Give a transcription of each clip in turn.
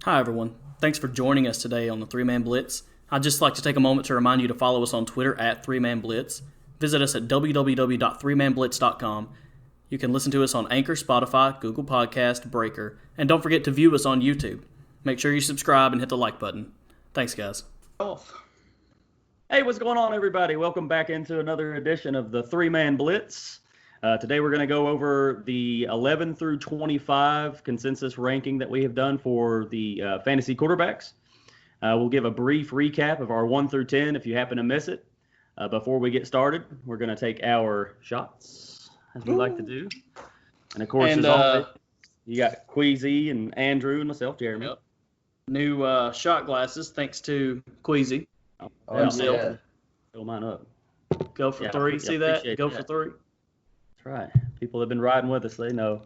Hi, everyone. Thanks for joining us today on the Three Man Blitz. I'd just like to take a moment to remind you to follow us on Twitter at Three Man Blitz. Visit us at www.threemanblitz.com. You can listen to us on Anchor, Spotify, Google Podcast, Breaker, and don't forget to view us on YouTube. Make sure you subscribe and hit the like button. Thanks, guys. Hey, what's going on, everybody? Welcome back into another edition of the Three Man Blitz. Today we're going to go over the 11 through 25 consensus ranking that we have done for the fantasy quarterbacks. We'll give a brief recap of our 1 through 10 if you happen to miss it. Before we get started, we're going to take our shots, as we like to do. And, of course, as always, you got Queasy and Andrew and myself, Jeremy. Yep. New shot glasses, thanks to Queasy. Yeah. Fill mine up. Go for three. See that? Go for three. That's right. People have been riding with us. They know.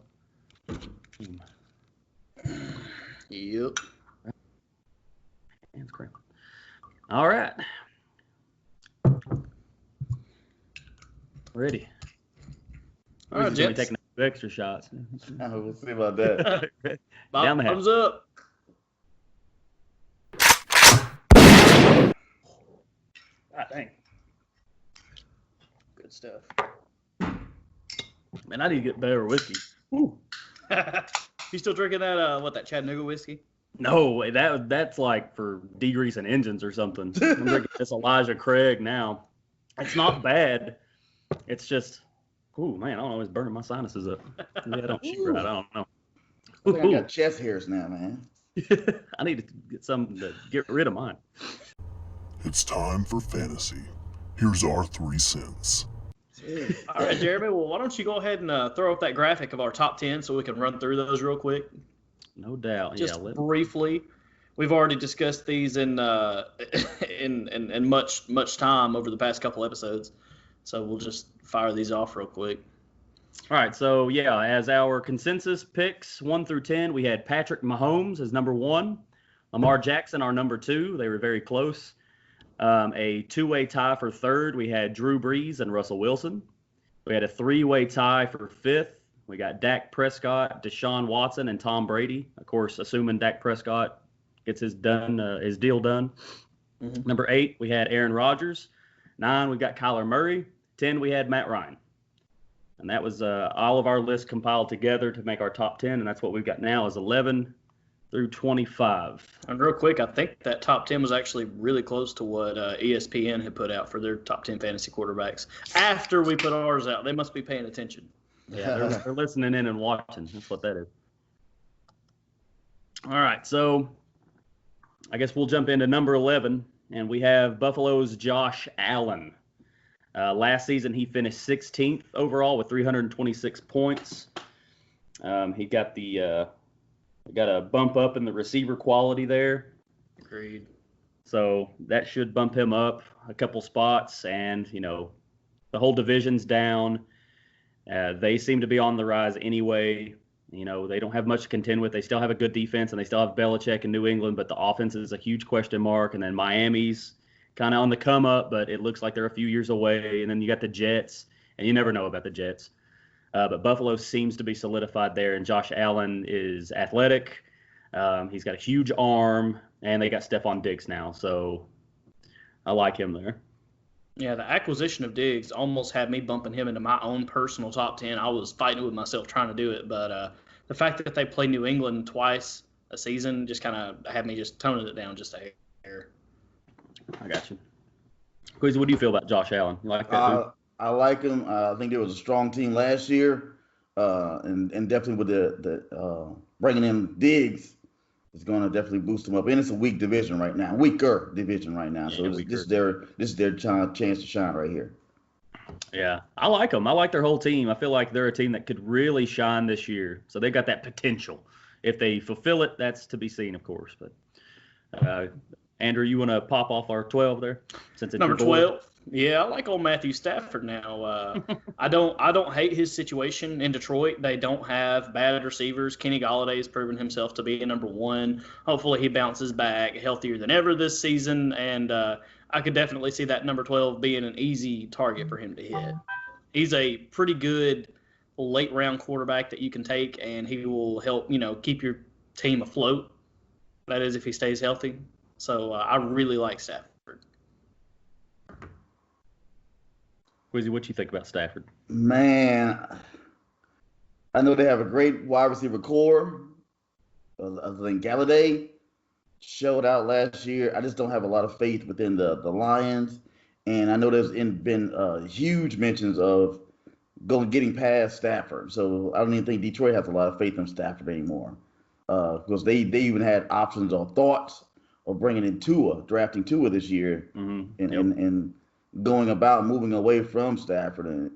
Yep. Hands cramping. All right. Ready. All right, Jimmy taking extra shots. We'll see about that. Down the Thumbs up. God dang. Good stuff. Man, I need to get better whiskey. Ooh. You still drinking that, that Chattanooga whiskey? No, that's like for degreasing engines or something. I'm drinking this Elijah Craig now. It's not bad. It's just, ooh, man, I don't know. It's burning my sinuses up. Maybe I don't shoot right. I don't know. I think I got chest hairs now, man. I need to get some to get rid of mine. It's time for fantasy. Here's our 3 cents. All right, Jeremy. Well, why don't you go ahead and throw up that graphic of our top 10 so we can run through those real quick? No doubt. Just briefly. We've already discussed these in much time over the past couple episodes, so we'll just fire these off real quick. All right, so yeah, as our consensus picks 1 through 10, we had Patrick Mahomes as number 1, Lamar Jackson our number 2. They were very close. A 2-way tie for 3rd, we had Drew Brees and Russell Wilson. We had a 3-way tie for 5th. We got Dak Prescott, Deshaun Watson, and Tom Brady. Of course, assuming Dak Prescott gets his deal done. Mm-hmm. Number 8, we had Aaron Rodgers. 9, we got Kyler Murray. 10, we had Matt Ryan. And that was all of our lists compiled together to make our top 10, and that's what we've got now is 11 through 25. And real quick, I think that top 10 was actually really close to what ESPN had put out for their top 10 fantasy quarterbacks. After we put ours out, they must be paying attention. Yeah, they're listening in and watching. That's what that is. All right, so I guess we'll jump into number 11, and we have Buffalo's Josh Allen. Last season, he finished 16th overall with 326 points. He got a bump up in the receiver quality there. Agreed. So that should bump him up a couple spots, and the whole division's down. They seem to be on the rise anyway. They don't have much to contend with. They still have a good defense, and they still have Belichick in New England, but the offense is a huge question mark. And then Miami's kind of on the come up, but it looks like they're a few years away. And then you got the Jets, and you never know about the Jets. But Buffalo seems to be solidified there, and Josh Allen is athletic. He's got a huge arm, and they got Stephon Diggs now, so I like him there. Yeah, the acquisition of Diggs almost had me bumping him into my own personal top 10. I was fighting with myself trying to do it, but the fact that they play New England twice a season just kind of had me just toning it down just a hair. I got you. Quizzy, what do you feel about Josh Allen? You like that too? I like him. I think there was a strong team last year, and definitely with the bringing in Diggs is going to definitely boost him up. And it's a weaker division right now. So this is their chance to shine right here. Yeah, I like them. I like their whole team. I feel like they're a team that could really shine this year. So they've got that potential. If they fulfill it, that's to be seen, of course. But Andrew, you want to pop off our 12 there? Since it's number 12. Yeah, I like old Matthew Stafford now. I don't hate his situation in Detroit. They don't have bad receivers. Kenny Golladay has proven himself to be a number 1. Hopefully he bounces back healthier than ever this season, and I could definitely see that number 12 being an easy target for him to hit. He's a pretty good late round quarterback that you can take, and he will help, keep your team afloat. That is if he stays healthy. So I really like Stafford. Quizzy, what you think about Stafford? Man, I know they have a great wide receiver core. Other than Galladay showed out last year. I just don't have a lot of faith within the Lions. And I know there's been huge mentions of getting past Stafford. So I don't even think Detroit has a lot of faith in Stafford anymore. Because they even had options or thoughts of bringing in Tua, drafting Tua this year, and going about moving away from Stafford, and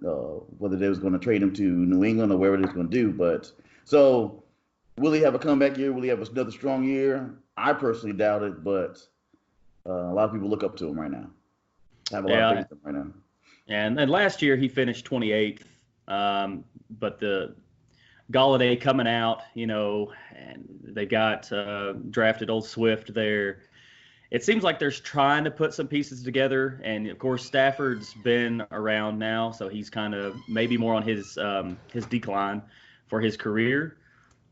whether they was going to trade him to New England or wherever they was going to do. But so will he have a comeback year? Will he have another strong year? I personally doubt it, but a lot of people look up to him right now. Have a lot of faith in him right now. And last year he finished 28th, but the Galladay coming out, and they got drafted old Swift there. It seems like they're trying to put some pieces together, and of course Stafford's been around now, so he's kind of maybe more on his decline for his career.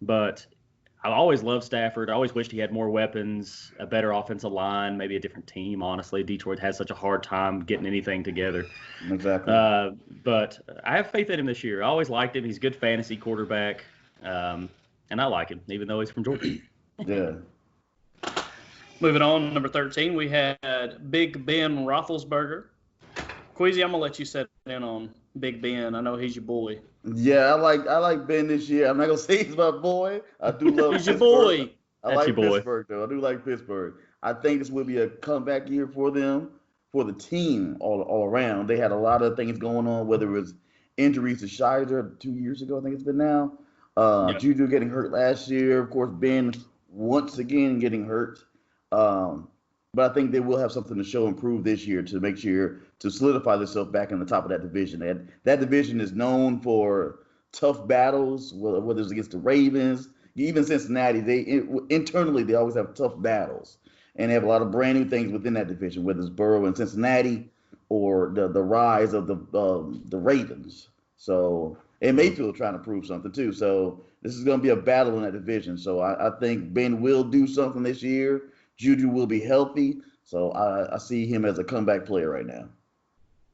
But I always loved Stafford. I always wished he had more weapons, a better offensive line, maybe a different team. Honestly, Detroit has such a hard time getting anything together. Exactly. But I have faith in him this year. I always liked him. He's a good fantasy quarterback, and I like him, even though he's from Georgia. Yeah. Moving on, number 13, we had Big Ben Roethlisberger. Queasy, I'm gonna let you set in on Big Ben. I know he's your boy. Yeah, I like Ben this year. I'm not gonna say he's my boy. I do love he's your Pittsburgh. boy. I like Pittsburgh though. I do like Pittsburgh. I think this will be a comeback year for them, for the team all around. They had a lot of things going on, whether it was injuries to Shizer 2 years ago, I think it's been now. Juju getting hurt last year. Of course, Ben once again getting hurt. But I think they will have something to show and prove this year to make sure to solidify themselves back in the top of that division. And that division is known for tough battles, whether it's against the Ravens, even Cincinnati. Internally they always have tough battles, and they have a lot of brand new things within that division, whether it's Burrow and Cincinnati or the rise of the Ravens. So and Mayfield trying to prove something too. So this is going to be a battle in that division. So I think Ben will do something this year. Juju will be healthy, so I see him as a comeback player right now.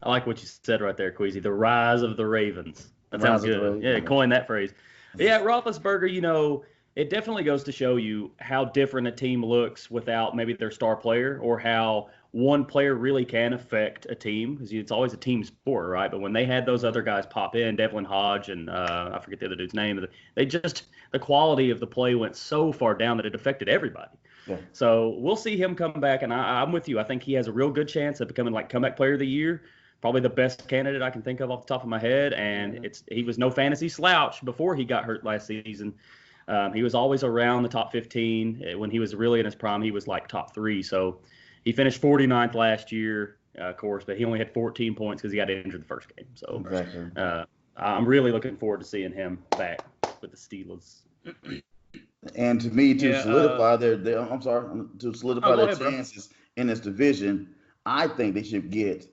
I like what you said right there, Queasy. The rise of the Ravens. That sounds good. Yeah, coin that phrase. Yeah, Roethlisberger, it definitely goes to show you how different a team looks without maybe their star player, or how one player really can affect a team, because it's always a team sport, right? But when they had those other guys pop in, Devlin Hodge and I forget the other dude's name, the quality of the play went so far down that it affected everybody. Yeah. So we'll see him come back, and I'm with you. I think he has a real good chance of becoming like comeback player of the year, probably the best candidate I can think of off the top of my head. And he was no fantasy slouch before he got hurt last season. He was always around the top 15. When he was really in his prime, he was like top 3. So he finished 49th last year, of course, but he only had 14 points because he got injured the first game. So I'm really looking forward to seeing him back with the Steelers. And to me, to solidify their chances in this division, I think they should get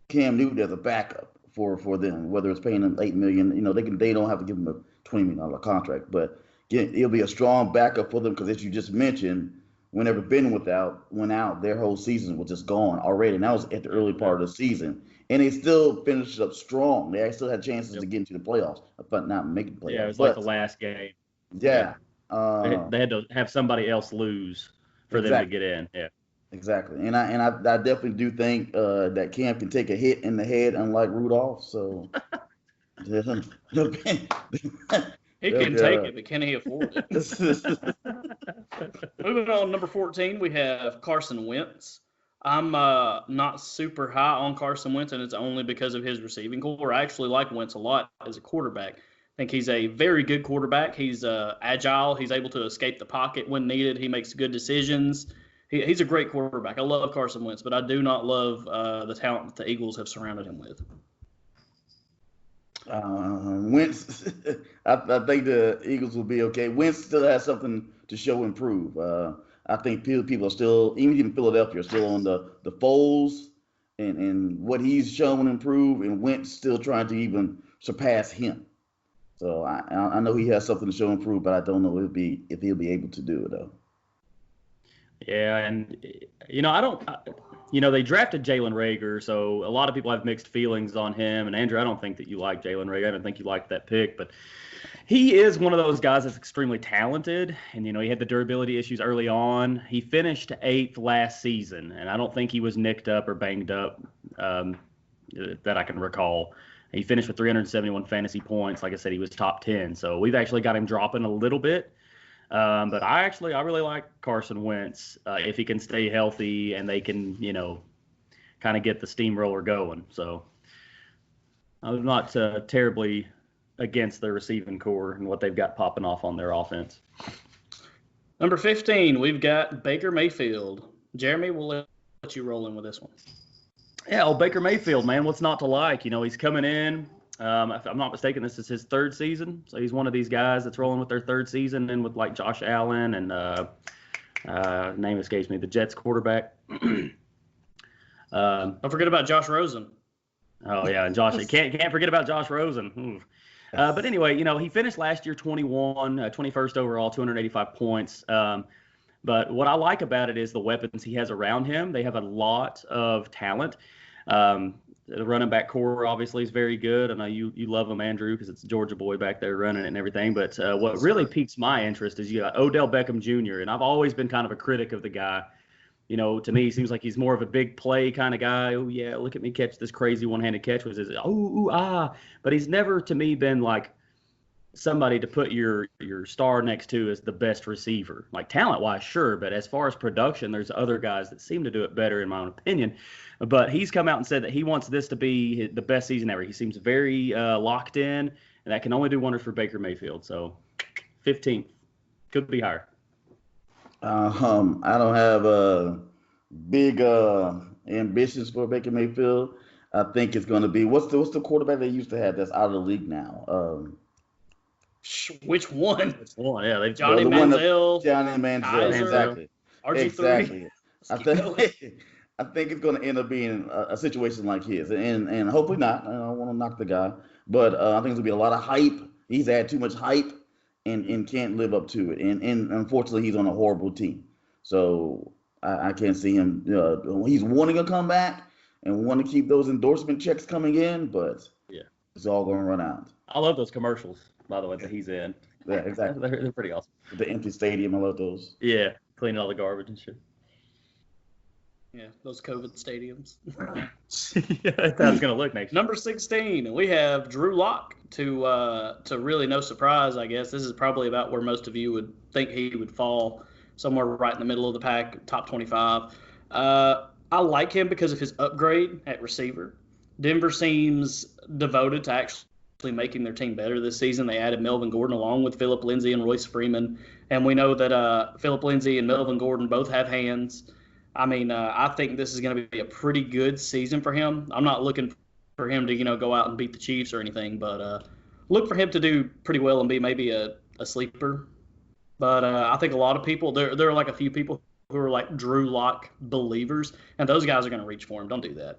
Cam Newton as a backup for them. Whether it's paying them $8 million, they don't have to give him a $20 million contract, but it'll be a strong backup for them because, as you just mentioned, whenever Ben went out, their whole season was just gone already, and that was at the early part of the season. And they still finished up strong. They still had chances to get into the playoffs, but not making the playoffs. Yeah, it was like the last game. Yeah. They had to have somebody else lose for them to get in. Yeah, exactly. And I definitely do think that Cam can take a hit in the head, unlike Rudolph. So he can take it, but can he afford it? Moving on, number 14, we have Carson Wentz. I'm not super high on Carson Wentz, and it's only because of his receiving core. I actually like Wentz a lot as a quarterback. I think he's a very good quarterback. He's agile. He's able to escape the pocket when needed. He makes good decisions. He's a great quarterback. I love Carson Wentz, but I do not love the talent that the Eagles have surrounded him with. Wentz, I think the Eagles will be okay. Wentz still has something to show and prove. I think people are still, even Philadelphia, are still on the Foles and what he's shown and improved, and Wentz still trying to even surpass him. So I know he has something to show and prove, but I don't know if he'll be able to do it though. Yeah, and they drafted Jalen Reagor, so a lot of people have mixed feelings on him. And Andrew, I don't think that you like Jalen Reagor. I don't think you liked that pick, but he is one of those guys that's extremely talented, and he had the durability issues early on. He finished 8th last season, and I don't think he was nicked up or banged up that I can recall. He finished with 371 fantasy points. Like I said, he was top 10, so we've actually got him dropping a little bit. But I really like Carson Wentz if he can stay healthy and they can, kind of get the steamroller going. So I'm not terribly against their receiving core and what they've got popping off on their offense. Number 15, we've got Baker Mayfield. Jeremy, we'll let you roll in with this one. Yeah, old Baker Mayfield, man, what's not to like? He's coming in. If I'm not mistaken, this is his 3rd season. So he's one of these guys that's rolling with their 3rd season, and with like Josh Allen and name escapes me, the Jets quarterback. Don't forget about Josh Rosen. Oh yeah, and Josh, can't forget about Josh Rosen. But anyway, he finished last year 21st overall, 285 points. But what I like about it is the weapons he has around him. They have a lot of talent. The running back core obviously is very good. I know you love him, Andrew, because it's Georgia boy back there running it and everything. But what really piques my interest is you got Odell Beckham Jr., and I've always been kind of a critic of the guy. To me, he seems like he's more of a big play kind of guy. Oh, yeah, look at me catch this crazy one-handed catch. But he's never, to me, been like somebody to put your star next to as the best receiver. Like talent-wise, sure, but as far as production, there's other guys that seem to do it better, in my own opinion. But he's come out and said that he wants this to be the best season ever. He seems very locked in, and that can only do wonders for Baker Mayfield. So 15th. Could be higher. I don't have big ambitions for Baker Mayfield. I think it's going to be what's the quarterback they used to have that's out of the league now. Which one? Yeah, they've Johnny Manziel. Johnny Manziel, exactly. RG3. Exactly. I think it's going to end up being a situation like his, and hopefully not. I don't want to knock the guy, but I think there's going to be a lot of hype. He's had too much hype. And can't live up to it. And unfortunately, he's on a horrible team. So I can't see him. He's wanting to come back and want to keep those endorsement checks coming in, but yeah, it's all going to run out. I love those commercials, by the way, that he's in. Yeah, exactly. They're pretty awesome. The empty stadium, I love those. Yeah, cleaning all the garbage and shit. Yeah, those COVID stadiums. Yeah, that's how it's going to look next year. Number 16, we have Drew Lock. To really no surprise, I guess. This is probably about where most of you would think he would fall, somewhere right in the middle of the pack, top 25. I like him because of his upgrade at receiver. Denver seems devoted to actually making their team better this season. They added Melvin Gordon along with Phillip Lindsay and Royce Freeman. And we know that Phillip Lindsay and Melvin Gordon both have hands. I mean, I think this is going to be a pretty good season for him. I'm not looking for him to, go out and beat the Chiefs or anything, but look for him to do pretty well and be maybe a sleeper. But I think a lot of people, there are like a few people who are like Drew Lock believers, and those guys are going to reach for him. Don't do that.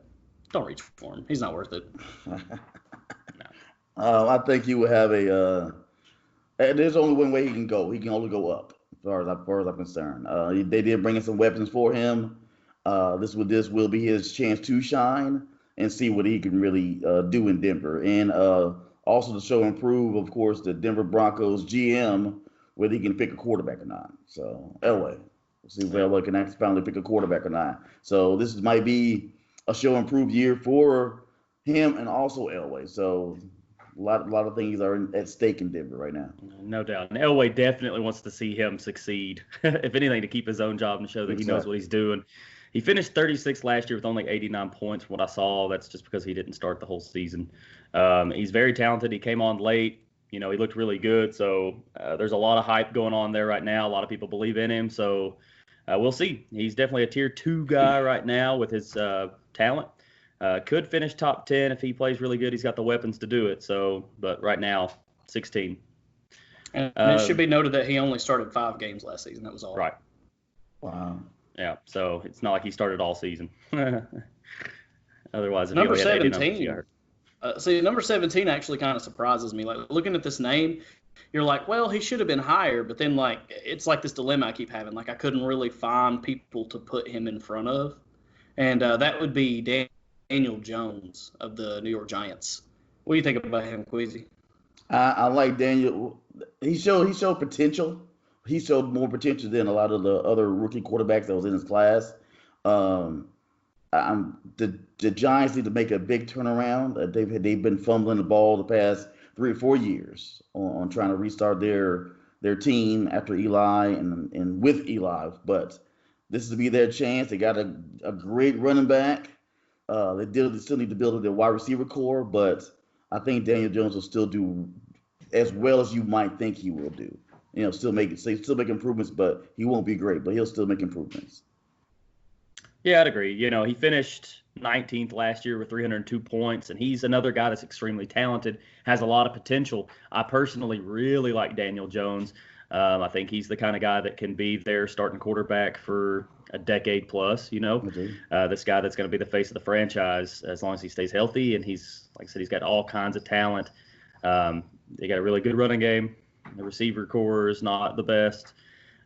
Don't reach for him. He's not worth it. I think he will have there's only one way he can go. He can only go up, as far as I'm concerned. They did bring in some weapons for him. This will be his chance to shine and see what he can really do in Denver. And also to show and prove, of course, the Denver Broncos GM, whether he can pick a quarterback or not. So, Elway. We'll see if Elway can actually finally pick a quarterback or not. So this might be a show and prove year for him and also Elway. So a lot of things are at stake in Denver right now. No doubt. And Elway definitely wants to see him succeed, if anything, to keep his own job and show that he knows what he's doing. He finished 36th last year with only 89 points from what I saw. That's just because he didn't start the whole season. He's very talented. He came on late. He looked really good. So there's a lot of hype going on there right now. A lot of people believe in him. So we'll see. He's definitely a tier 2 guy right now with his talent. Could finish top 10 if he plays really good. He's got the weapons to do it. So, but right now, 16. And it should be noted that he only started 5 games last season. That was all. Right. Wow. Yeah, so it's not like he started all season. Otherwise, if number he 17. See, number 17 actually kind of surprises me. Like looking at this name, you're like, well, he should have been higher. But then, like, it's like this dilemma I keep having. Like, I couldn't really find people to put him in front of. And that would be Daniel Jones of the New York Giants. What do you think about him, Queasy? I like Daniel. He showed potential. He showed more potential than a lot of the other rookie quarterbacks that was in his class. Um, the Giants need to make a big turnaround. They've been fumbling the ball the past 3 or 4 years on trying to restart their team after Eli and with Eli. But this is to be their chance. They got a great running back. They still need to build their wide receiver core, but I think Daniel Jones will still do as well as you might think he will do. Still make improvements, but he won't be great, but he'll still make improvements. Yeah, I'd agree. He finished 19th last year with 302 points, and he's another guy that's extremely talented, has a lot of potential. I personally really like Daniel Jones. I think he's the kind of guy that can be their starting quarterback for a decade plus. This guy that's going to be the face of the franchise as long as he stays healthy, and he's, like I said, he's got all kinds of talent. They got a really good running game. The receiver core is not the best.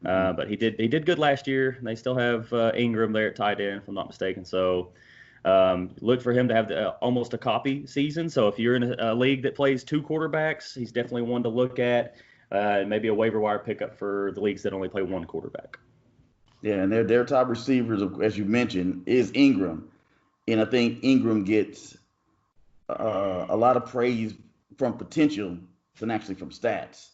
But he did good last year. They still have Ingram there at tight end, if I'm not mistaken. So look for him to have almost a copy season. So if you're in a league that plays two quarterbacks, he's definitely one to look at. Maybe a waiver wire pickup for the leagues that only play one quarterback. Yeah, and their top receivers, as you mentioned, is Ingram. And I think Ingram gets a lot of praise from potential than actually from stats.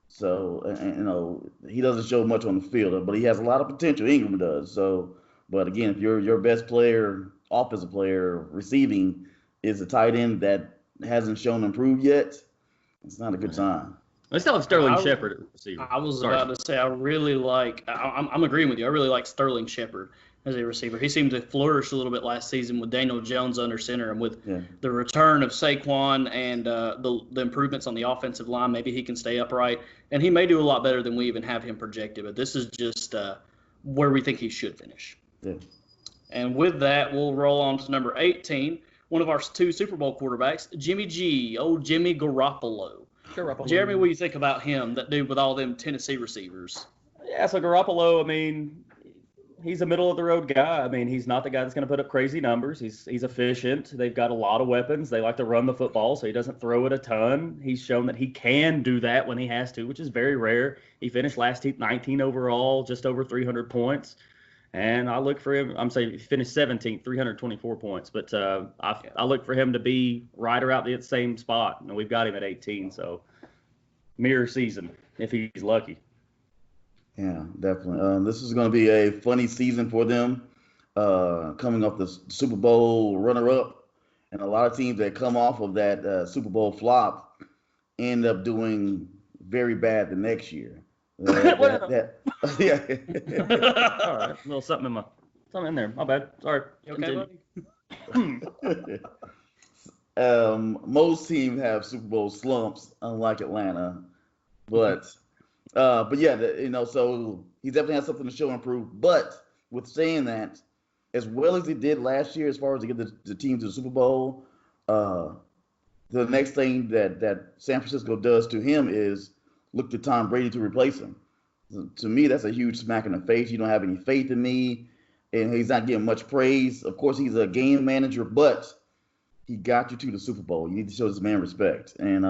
So, he doesn't show much on the field, but he has a lot of potential. Ingram does. So, but again, if your best player, offensive player, receiving is a tight end that hasn't shown improved yet, it's not a good sign. They still have Sterling Shepard at receiver. I was about to say, I really like, I'm agreeing with you. I really like Sterling Shepard as a receiver. He seemed to flourish a little bit last season with Daniel Jones under center, and with the return of Saquon and the improvements on the offensive line, maybe he can stay upright, and he may do a lot better than we even have him projected. But this is just where we think he should finish. Yeah. And with that, we'll roll on to number 18, one of our two Super Bowl quarterbacks, Jimmy G, old Jimmy Garoppolo. Jeremy, what do you think about him, that dude with all them Tennessee receivers? Yeah, so Garoppolo, I mean, he's a middle-of-the-road guy. I mean, he's not the guy that's going to put up crazy numbers. He's efficient. They've got a lot of weapons. They like to run the football, so he doesn't throw it a ton. He's shown that he can do that when he has to, which is very rare. He finished last 19 overall, just over 300 points. And I look for him. I'm saying he finished 17th, 324 points. But I look for him to be right around the same spot. And we've got him at 18, so mirror season if he's lucky. Yeah, definitely. This is going to be a funny season for them, coming off the Super Bowl runner-up. And a lot of teams that come off of that Super Bowl flop end up doing very bad the next year. Yeah. All right, a little something in there. My bad. Sorry. You okay, buddy? Most teams have Super Bowl slumps, unlike Atlanta, but yeah, so he definitely has something to show and prove. But with saying that, as well as he did last year, as far as to get the team to the Super Bowl, the next thing that San Francisco does to him is look to Tom Brady to replace him. To me, that's a huge smack in the face. You don't have any faith in me, and he's not getting much praise. Of course, he's a game manager, but he got you to the Super Bowl. You need to show this man respect, and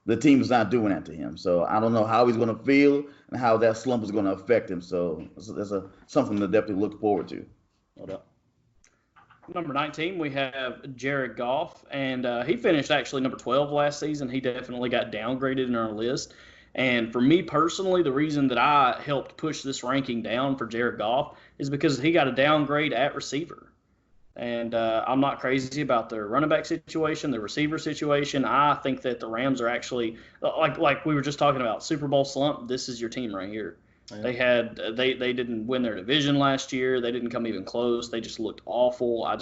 the team is not doing that to him. So I don't know how he's going to feel and how that slump is going to affect him. So that's something to definitely look forward to. Hold up. Number 19, we have Jared Goff, and he finished actually number 12 last season. He definitely got downgraded in our list. And for me personally, the reason that I helped push this ranking down for Jared Goff is because he got a downgrade at receiver. And I'm not crazy about their running back situation, the receiver situation. I think that the Rams are actually, like we were just talking about, Super Bowl slump. This is your team right here. Yeah. They didn't win their division last year. They didn't come even close. They just looked awful. I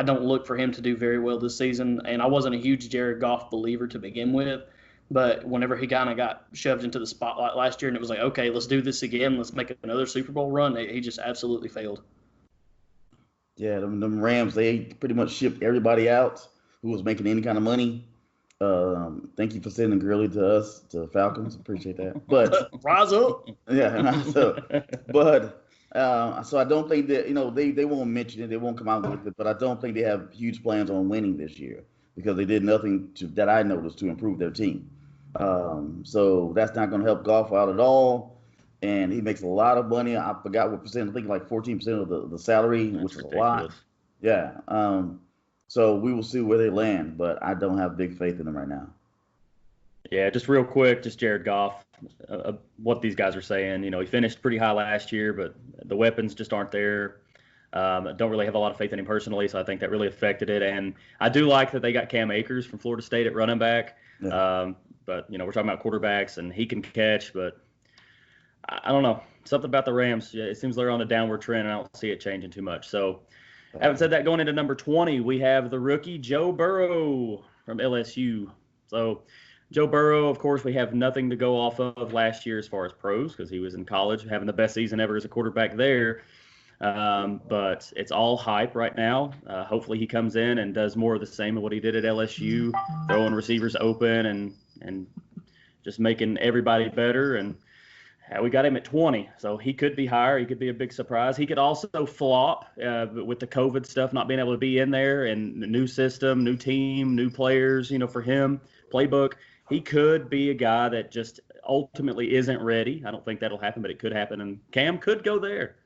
don't look for him to do very well this season. And I wasn't a huge Jared Goff believer to begin with. But whenever he kind of got shoved into the spotlight last year and it was like, okay, let's do this again. Let's make another Super Bowl run. He just absolutely failed. Yeah, them Rams, they pretty much shipped everybody out who was making any kind of money. Thank you for sending Gurley to us, to Falcons. Appreciate that. But Rise up. yeah, so I don't think that they won't mention it. They won't come out with it. But I don't think they have huge plans on winning this year because they did nothing that I noticed to improve their team. So that's not going to help Goff out at all. And he makes a lot of money. I forgot what percent. I think like 14% of the salary, That's which is ridiculous. a lot. Yeah. So we will see where they land, but I don't have big faith in them right now. Yeah, just real quick, just Jared Goff, what these guys are saying. He finished pretty high last year, but the weapons just aren't there. Don't really have a lot of faith in him personally, so I think that really affected it. And I do like that they got Cam Akers from Florida State at running back. Yeah. But, we're talking about quarterbacks, and he can catch, but I don't know. Something about the Rams, it seems they're on a downward trend, and I don't see it changing too much. So, having said that, going into number 20, we have the rookie Joe Burrow from LSU. So, Joe Burrow, of course, we have nothing to go off of last year as far as pros because he was in college having the best season ever as a quarterback there. But it's all hype right now. Hopefully he comes in and does more of the same of what he did at LSU, throwing receivers open and just making everybody better. And we got him at 20, so he could be higher. He could be a big surprise. He could also flop with the COVID stuff, not being able to be in there, and the new system, new team, new players, for him, playbook. He could be a guy that just ultimately isn't ready. I don't think that'll happen, but it could happen, and Cam could go there.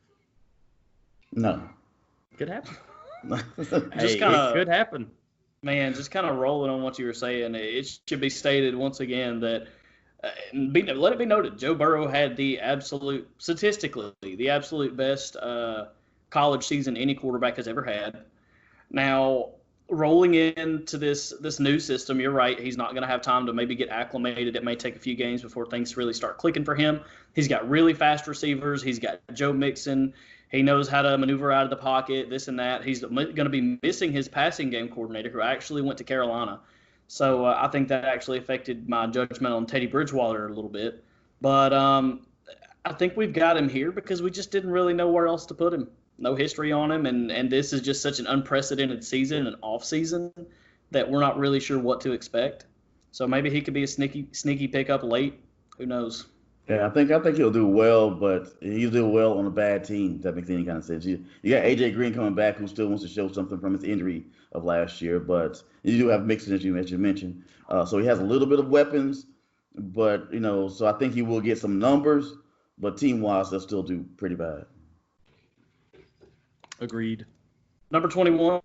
No. Could happen. Just kinda, it could happen. Man, just kind of rolling on what you were saying, it should be stated once again that let it be noted, Joe Burrow had statistically, the absolute best college season any quarterback has ever had. Now, rolling into this new system, you're right, he's not going to have time to maybe get acclimated. It may take a few games before things really start clicking for him. He's got really fast receivers. He's got Joe Mixon. He knows how to maneuver out of the pocket, this and that. He's going to be missing his passing game coordinator, who actually went to Carolina. So I think that actually affected my judgment on Teddy Bridgewater a little bit. But I think we've got him here because we just didn't really know where else to put him. No history on him, and this is just such an unprecedented season, an off season, that we're not really sure what to expect. So maybe he could be a sneaky pickup late. Who knows? Yeah, I think he'll do well, but he'll do well on a bad team. If that makes any kind of sense. You got AJ Green coming back, who still wants to show something from his injury of last year, but you do have Mixon, as you mentioned. So he has a little bit of weapons, but so I think he will get some numbers, but team-wise, they'll still do pretty bad. Agreed. Number 21,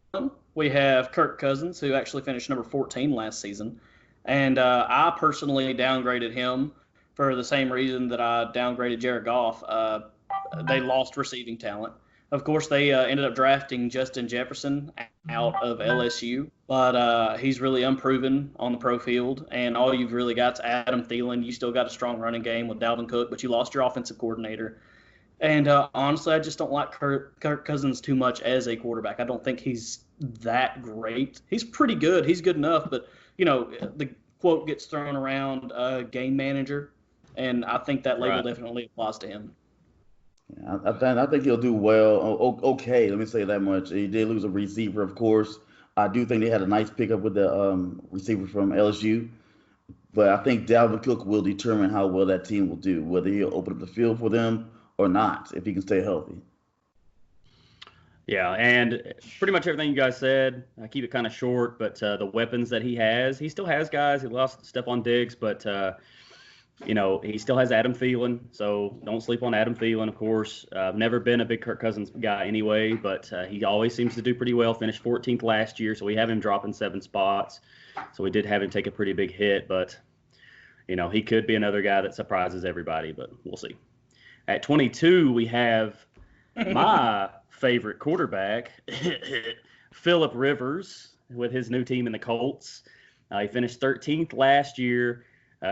we have Kirk Cousins, who actually finished number 14 last season. And I personally downgraded him for the same reason that I downgraded Jared Goff. They lost receiving talent. Of course, they ended up drafting Justin Jefferson out of LSU, but he's really unproven on the pro field. And all you've really got is Adam Thielen. You still got a strong running game with Dalvin Cook, but you lost your offensive coordinator. And honestly, I just don't like Kirk Cousins too much as a quarterback. I don't think he's that great. He's pretty good. He's good enough. But, the quote gets thrown around, game manager. And I think that label definitely applies to him. Yeah, I think he'll do well. Okay, let me say that much. He did lose a receiver, of course. I do think they had a nice pickup with the receiver from LSU. But I think Dalvin Cook will determine how well that team will do, whether he'll open up the field for them or not, if he can stay healthy. Yeah, and pretty much everything you guys said. I keep it kind of short, but the weapons that he still has guys. He lost Stephon Diggs, but he still has Adam Thielen, so don't sleep on Adam Thielen, of course. I've never been a big Kirk Cousins guy anyway, but he always seems to do pretty well. Finished 14th last year, so we have him dropping 7 spots. So we did have him take a pretty big hit, but he could be another guy that surprises everybody, but we'll see. At 22, we have my favorite quarterback, Phillip Rivers, with his new team in the Colts. He finished 13th last year,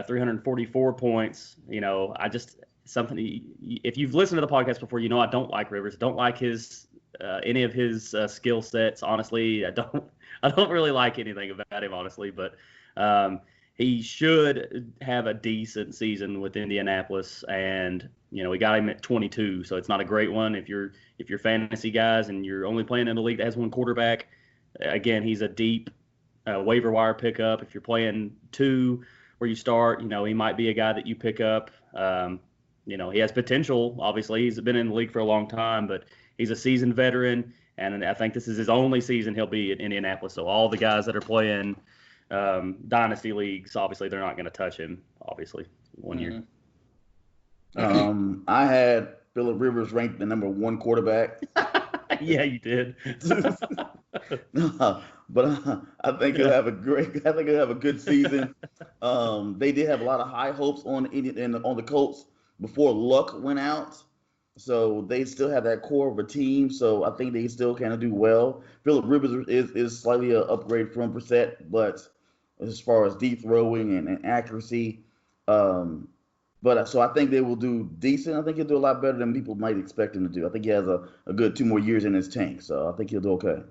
344 points. If you've listened to the podcast before, I don't like Rivers. Don't like his any of his skill sets. Honestly, I don't really like anything about him, honestly. But he should have a decent season with Indianapolis, and we got him at 22, so it's not a great one if you're fantasy guys and you're only playing in a league that has one quarterback. Again, he's a deep waiver wire pickup. If you're playing 2 where you start, he might be a guy that you pick up. He has potential. Obviously, he's been in the league for a long time, but he's a seasoned veteran, and I think this is his only season he'll be in Indianapolis. So all the guys that are playing dynasty leagues, obviously, they're not going to touch him, obviously, 1 year. I had Phillip Rivers ranked the number 1 quarterback. Yeah, you did. But I think he'll have a good season. They did have a lot of high hopes on the Colts before Luck went out, so they still have that core of a team. So I think they still kind of do well. Phillip Rivers is slightly an upgrade from Brissett, but as far as deep throwing and accuracy, so I think they will do decent. I think he'll do a lot better than people might expect him to do. I think he has a good 2 more years in his tank, so I think he'll do okay.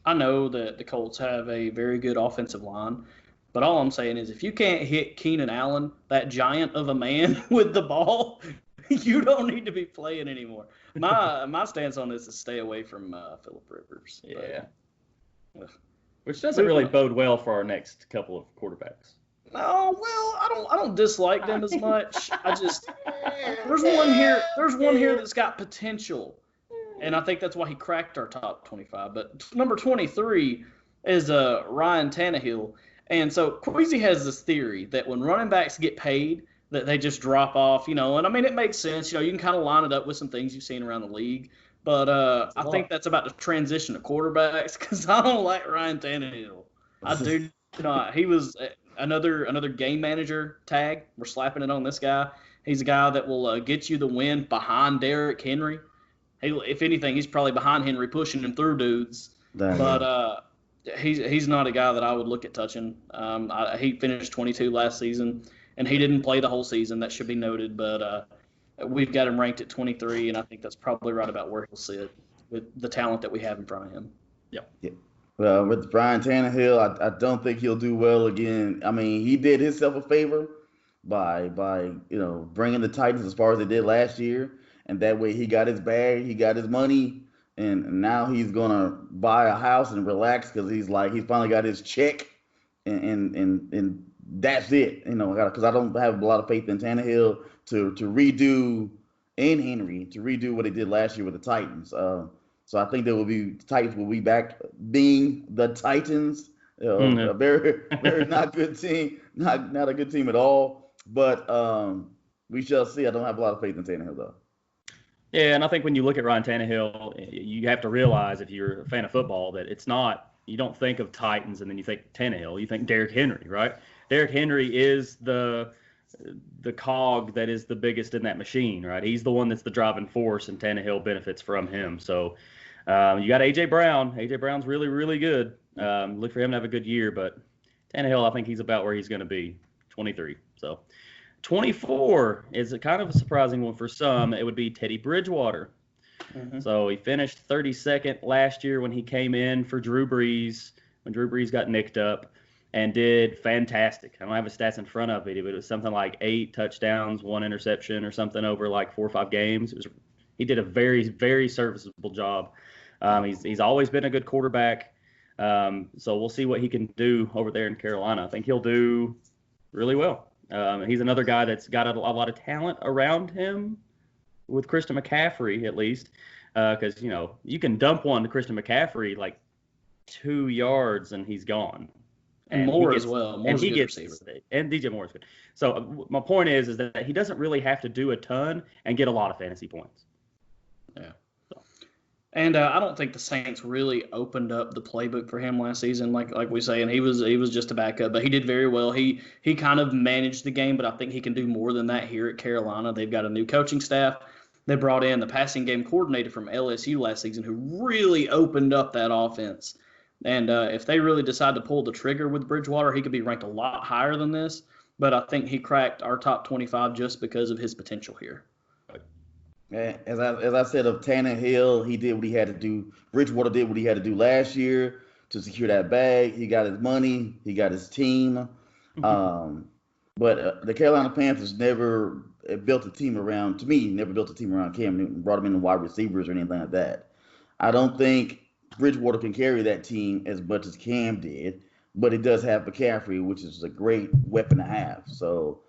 I know that the Colts have a very good offensive line, but all I'm saying is if you can't hit Keenan Allen, that giant of a man, with the ball, you don't need to be playing anymore. My stance on this is stay away from Phillip Rivers. Yeah. Which doesn't really bode well for our next couple of quarterbacks. No, well, I don't dislike them as much. I just there's one here that's got potential, and I think that's why he cracked our top 25. But number 23 is Ryan Tannehill, and so Queasy has this theory that when running backs get paid, that they just drop off, and I mean it makes sense. You can kind of line it up with some things you've seen around the league, but I think that's about to transition to quarterbacks because I don't like Ryan Tannehill. I do not. He was another game manager tag. We're slapping it on this guy. He's a guy that will get you the win behind Derrick Henry. If anything, he's probably behind Henry, pushing him through dudes. But he's not a guy that I would look at touching. He finished 22 last season, and he didn't play the whole season. That should be noted. But we've got him ranked at 23, and I think that's probably right about where he'll sit with the talent that we have in front of him. Yeah. Well, with Brian Tannehill, I don't think he'll do well again. I mean, he did himself a favor by bringing the Titans as far as they did last year, and that way he got his bag, he got his money, and now he's gonna buy a house and relax because he finally got his check, and that's it. Because I don't have a lot of faith in Tannehill to redo what they did last year with the Titans. So I think the Titans will be back being the Titans, a very, very not good team, not a good team at all. But we shall see. I don't have a lot of faith in Tannehill though. Yeah, and I think when you look at Ryan Tannehill, you have to realize if you're a fan of football that it's not. You don't think of Titans and then you think Tannehill. You think Derrick Henry, right? Derrick Henry is the cog that is the biggest in that machine, right? He's the one that's the driving force, and Tannehill benefits from him. So. You got A.J. Brown. A.J. Brown's really, really good. Look for him to have a good year, but Tannehill, I think he's about where he's going to be, 23. So 24 is a kind of a surprising one for some. It would be Teddy Bridgewater. Mm-hmm. So he finished 32nd last year when he came in for Drew Brees, when Drew Brees got nicked up, and did fantastic. I don't have his stats in front of it, but it was something like 8 touchdowns, 1 interception or something over like 4 or 5 games. He did a very, very serviceable job. He's always been a good quarterback, so we'll see what he can do over there in Carolina. I think he'll do really well. He's another guy that's got a lot of talent around him, with Christian McCaffrey at least, because you can dump one to Christian McCaffrey like 2 yards and he's gone. And Moore as well. Moore's a good receiver. And DJ Moore is good. So my point is that he doesn't really have to do a ton and get a lot of fantasy points. Yeah. And I don't think the Saints really opened up the playbook for him last season, like we say, and he was just a backup, but he did very well. He kind of managed the game, but I think he can do more than that here at Carolina. They've got a new coaching staff. They brought in the passing game coordinator from LSU last season, who really opened up that offense. And if they really decide to pull the trigger with Bridgewater, he could be ranked a lot higher than this. But I think he cracked our top 25 just because of his potential here. As I said of Tannehill, he did what he had to do. Bridgewater did what he had to do last year to secure that bag. He got his money. He got his team. But the Carolina Panthers never built a team around Cam Newton, brought him in the wide receivers or anything like that. I don't think Bridgewater can carry that team as much as Cam did, but it does have McCaffrey, which is a great weapon to have. So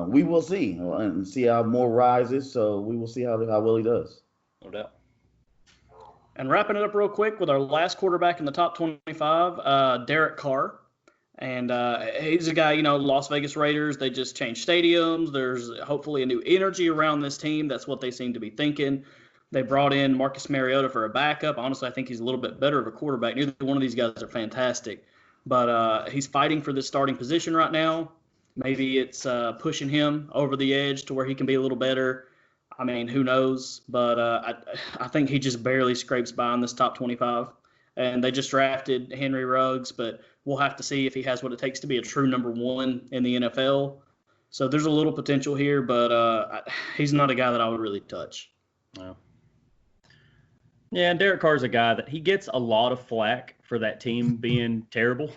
we will see and see how Moore rises. So we will see how well he does. No doubt. And wrapping it up real quick with our last quarterback in the top 25, Derek Carr. And he's a guy, Las Vegas Raiders, they just changed stadiums. There's hopefully a new energy around this team. That's what they seem to be thinking. They brought in Marcus Mariota for a backup. Honestly, I think he's a little bit better of a quarterback. Neither one of these guys are fantastic. But he's fighting for this starting position right now. Maybe it's pushing him over the edge to where he can be a little better. I mean, who knows? But I think he just barely scrapes by in this top 25. And they just drafted Henry Ruggs, but we'll have to see if he has what it takes to be a true number one in the NFL. So there's a little potential here, but he's not a guy that I would really touch. No. Yeah, and Derek Carr's a guy that he gets a lot of flack for that team being terrible,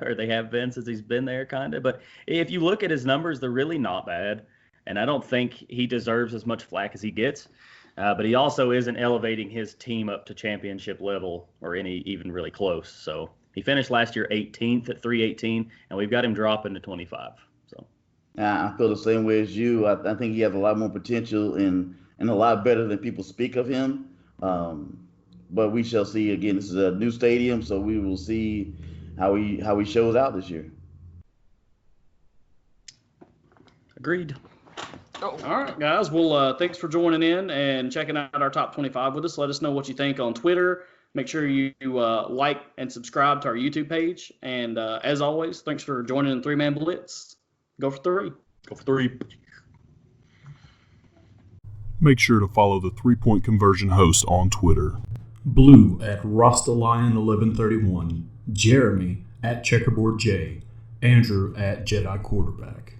or they have been since he's been there, kind of. But if you look at his numbers, they're really not bad. And I don't think he deserves as much flack as he gets. But he also isn't elevating his team up to championship level or even really close. So he finished last year 18th at 318, and we've got him dropping to 25. So I feel the same way as you. I think he has a lot more potential and a lot better than people speak of him. But we shall see. Again, this is a new stadium, so we will see how he shows out this year. Agreed. All right, guys. Well, thanks for joining in and checking out our top 25 with us. Let us know what you think on Twitter. Make sure you like and subscribe to our YouTube page. And as always, thanks for joining in 3-Man Blitz. Go for 3. Go for 3. Make sure to follow the 3-Point Conversion host on Twitter. Blue at Rastalion1131, Jeremy at CheckerboardJ, Andrew at Jedi Quarterback.